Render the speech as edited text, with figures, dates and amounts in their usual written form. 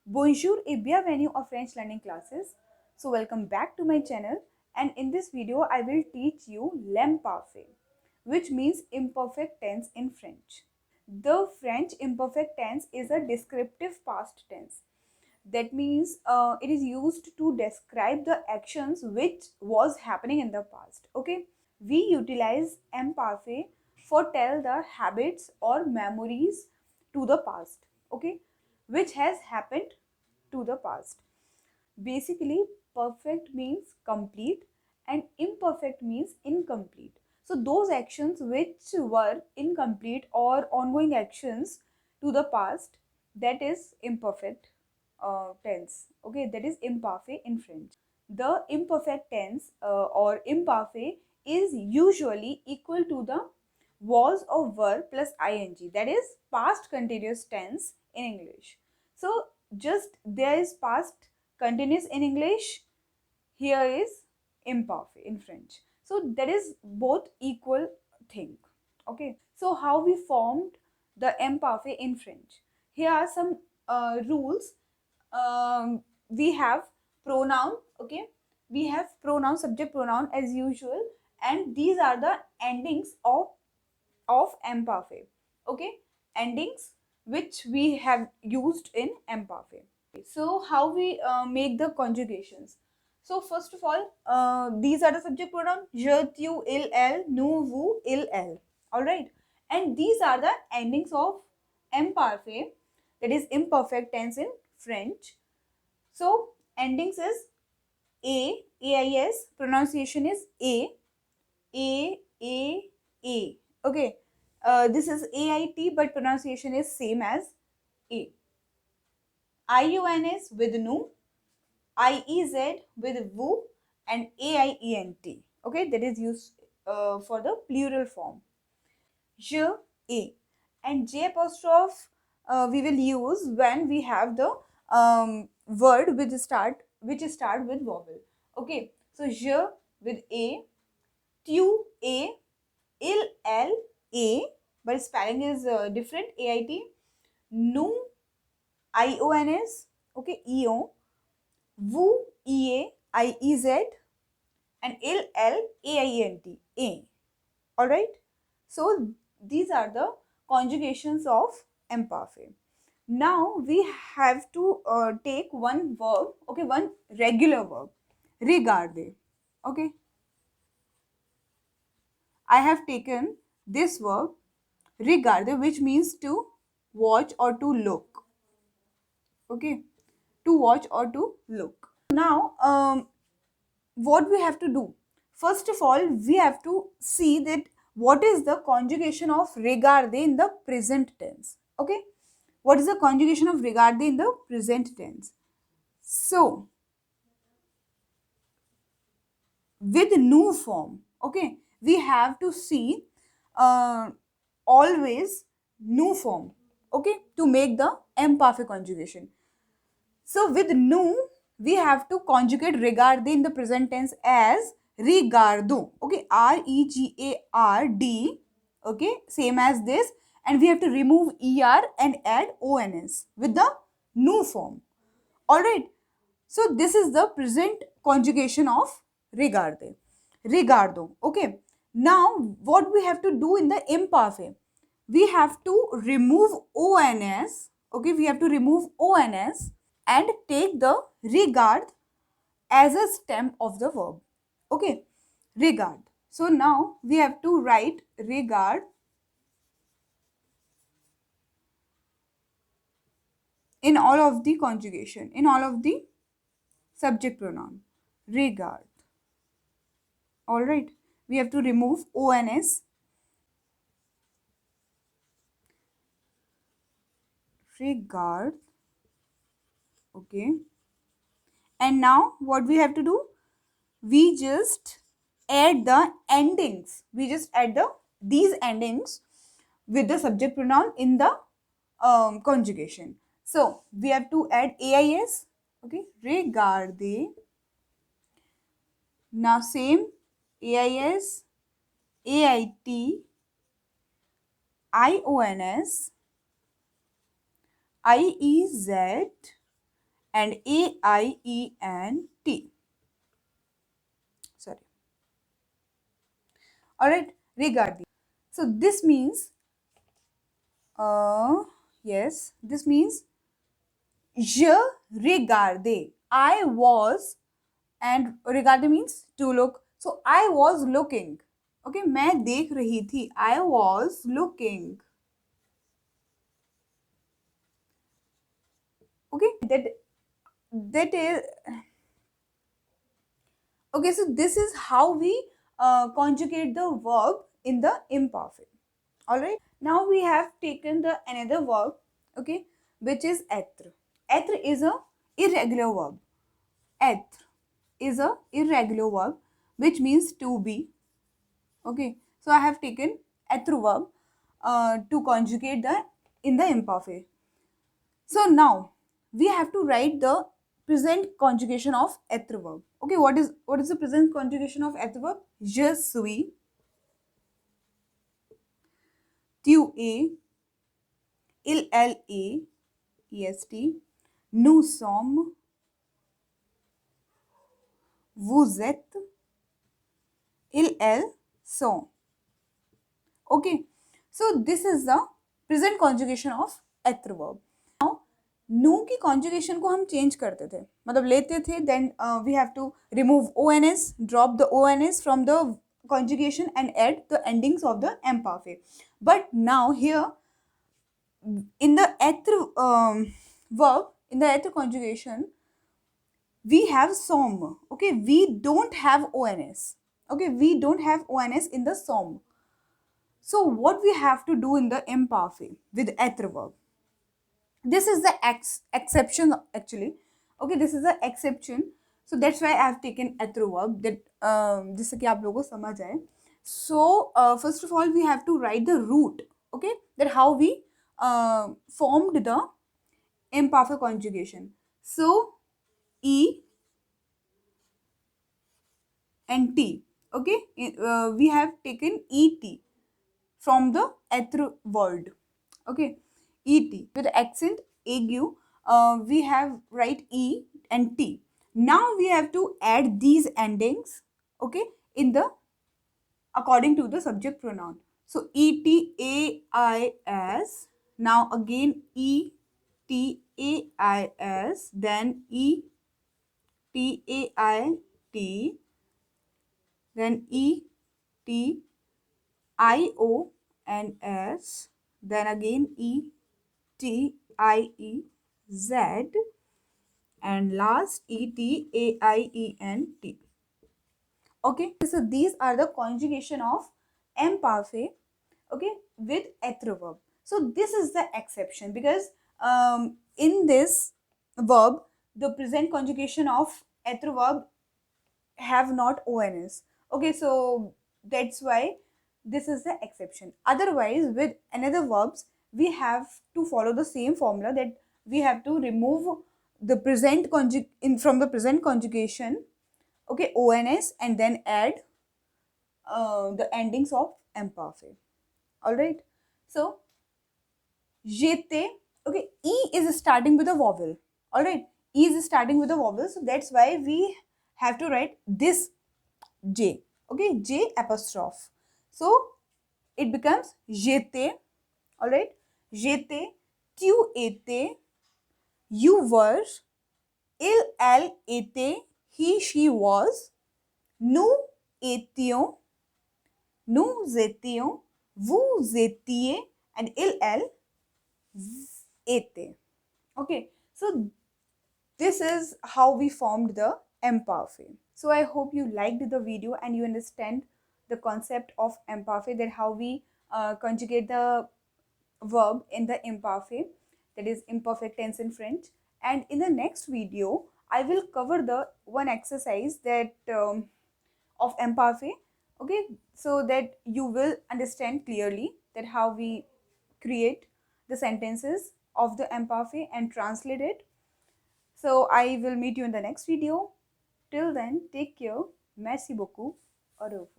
Bonjour et bienvenue aux French learning classes. So welcome back to my channel, and in this video I will teach you l'imparfait, which means imperfect tense in French. The French imperfect tense is a descriptive past tense. That means it is used to describe the actions which was happening in the past. Okay, we utilize imparfait for tell the habits or memories to the past. Okay, which has happened to the past. Basically, perfect means complete and imperfect means incomplete. So those actions which were incomplete or ongoing actions to the past, that is imperfect tense. Okay, that is imparfait in French. The imperfect tense or imparfait is usually equal to the was or were plus ing, that is past continuous tense in English. So just there is past continuous in English, here is imparfait in French. So that is both equal thing. Okay, so how we formed the imparfait in French? Here are some rules. We have pronoun. Okay, we have pronoun, subject pronoun as usual, and these are the endings of imparfait. Okay, endings which we have used in imparfait. So how we make the conjugations? So first of all, these are the subject pronoun je, tu, il, elle, nous, vous, il, elle. All right, and these are the endings of imparfait, that is imperfect tense in French. So endings is ais, pronunciation is a. Okay, this is ait, but pronunciation is same as a. iun is with nu, IEZ with woo, and AIENT. Okay, that is used for the plural form. Je, a, and J apostrophe we will use when we have the word which start with vowel. Okay, so je with a, tu a, il l a, but spelling is different. AIT, nu IONS, okay, EO, woo EA IEZ, and il l AINT A. All right. So these are the conjugations of imperfect. Now we have to take one verb. Okay, one regular verb. Regarder. Okay, I have taken this verb regarder, which means to watch or to look. Okay, to watch or to look. Now, what we have to do? First of all, we have to see that what is the conjugation of regarder in the present tense. Okay, what is the conjugation of regarder in the present tense? So, with new form, okay, we have to see uh, always new form, okay, to make the imperfect conjugation. So with nu, we have to conjugate regarder in the present tense as regardo. Okay, REGARD. Okay, same as this, and we have to remove ER and add ONS with the nu form. All right. So this is the present conjugation of regarde. Regardo. Okay. Now what we have to do in the imperfect? We have to remove ONS. Okay, we have to remove ONS and take the regard as a stem of the verb. Okay, regard. So now we have to write regard in all of the conjugation, in all of the subject pronoun. Regard. All right, we have to remove ONS. Regard. Okay, and now what we have to do? We just add the endings. We just add these endings with the subject pronoun in the conjugation. So we have to add AIS. Okay, regarde. Now same AIS, AIT, IONS, IEZ, and A-I-E-N-T. Sorry. Alright, regarder. So this means, yes, this means je regardais. I was, and regarder means to look. So I was looking. Okay, मैं देख रही थी. I was looking. Okay, that is okay. So this is how we conjugate the verb in the imperfect. All right. Now we have taken the another verb. Okay, which is être. Être is a irregular verb. Être is a irregular verb which means to be. Okay, so I have taken être verb to conjugate the in the imperfect. So now we have to write the present conjugation of être verb. Okay, what is the present conjugation of être verb? Je suis, tu es, elle est, est, nous sommes, vous êtes, elles sont. Okay, so this is the present conjugation of être verb. Now नो की conjugation को हम change करते थे, मतलब लेते थे, then we have to remove O N S, drop the O N S from the conjugation and add the endings of the imperfect. But now here in the être verb, in the être conjugation, we have som. Okay, we don't have ons. Okay, we don't have ons in the som. So what we have to do in the imperfect with être verb? This is the exception actually. Okay, this is the exception. So that's why I have taken être verb, that जिससे कि आप लोगों को समझ आए. So first of all we have to write the root. Okay, that how we formed the imperfect conjugation. So e and t. Okay, we have taken et from the être word. Okay, et with accent aigu, we have write e and t. Now we have to add these endings, okay, in the according to the subject pronoun. So et a I s, now again e t a I s, then e t a I t, then e t I o and s, then again e t I e z, and last e t a I e n t. Okay, so these are the conjugation of imparfait, okay, with être verb. So this is the exception, because in this verb the present conjugation of être verb have not ons. Okay, so that's why this is the exception. Otherwise with another verbs we have to follow the same formula, that we have to remove the present from the present conjugation, okay, ons, and then add the endings of imperfect. All right, so j'étais, okay, e is starting with a vowel. All right, e is starting with a vowel, so that's why we have to write this j. Okay, j apostrophe. So it becomes j'étais. All right, j'étais, tu étais, you were, elle était, he she was, nous étions, nous étions, vous étiez, and elle était. Okay, so this is how we formed the imperfect. So I hope you liked the video and you understand the concept of imperfect, that how we conjugate the verb in the imperfect, that is imperfect tense in French. And in the next video I will cover the one exercise that of imperfect, okay, so that you will understand clearly that how we create the sentences of the imperfect and translate it. So I will meet you in the next video. Till then, take care. Merci beaucoup. Au revoir.